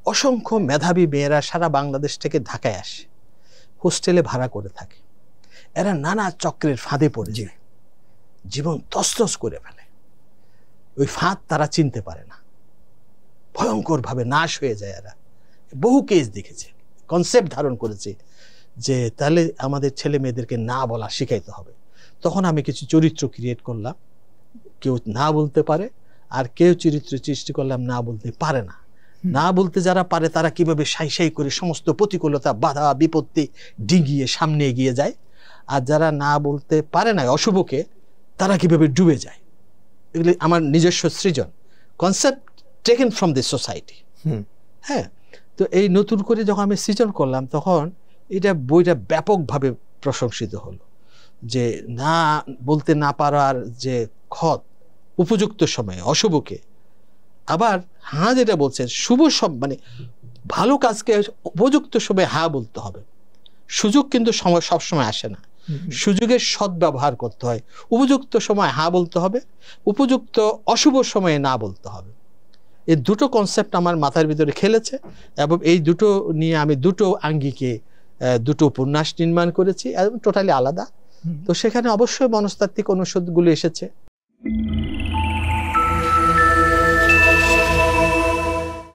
অসংখ্য মেধাবী মেয়েরা সারা বাংলাদেশ থেকে ঢাকায় আসে, হোস্টেলে ভাড়া করে থাকে। এরা নানা চক্রের ফাঁদে পড়ে যায়, জীবন তছনছ করে ফেলে। ওই ফাঁদ তারা চিনতে পারে না, ভয়ঙ্করভাবে নাশ হয়ে যায় এরা। বহু কেস দেখেছে, কনসেপ্ট ধারণ করেছে যে তাহলে আমাদের ছেলে মেয়েদেরকে না বলা শিখাইতে হবে। তখন আমি কিছু চরিত্র ক্রিয়েট করলাম, কেউ না বলতে পারে, আর কেউ চরিত্র সৃষ্টি করলাম না বলতে পারে না। না বলতে যারা পারে তারা কিভাবে সাই সাই করে সমস্ত প্রতিকূলতা, বাধা, বিপত্তি ডিঙিয়ে সামনে এগিয়ে যায়, আর যারা না বলতে পারে না অশুভকে, তারা কিভাবে ডুবে যায়। এগুলি আমার নিজস্ব সৃজন, concept taken from the society. হ্যাঁ, তো এই নতুন করে যখন আমি সৃজন করলাম তখন এটা বইটা ব্যাপকভাবে প্রশংসিত হলো, যে না বলতে না পারার যে ক্ষত, উপযুক্ত সময়ে অশুভকে, আবার হ্যাঁ যেটা বলছেন শুভ মানে ভালো কাজকে উপযুক্ত সময়ে হ্যাঁ বলতে হবে। সুযোগ কিন্তু সবসময় আসে না, সুযোগের সদ্ব্যবহার করতে হয়। উপযুক্ত সময় হ্যাঁ বলতে হবে, উপযুক্ত অশুভ সময়ে না বলতে হবে। এই দুটো কনসেপ্ট আমার মাথার ভিতরে খেলেছে, এবং এই দুটো নিয়ে আমি দুটো আঙ্গিকে দুটো উপন্যাস নির্মাণ করেছি, এবং টোটালি আলাদা। তো সেখানে অবশ্যই মনস্তাত্ত্বিক অনুষদগুলো এসেছে।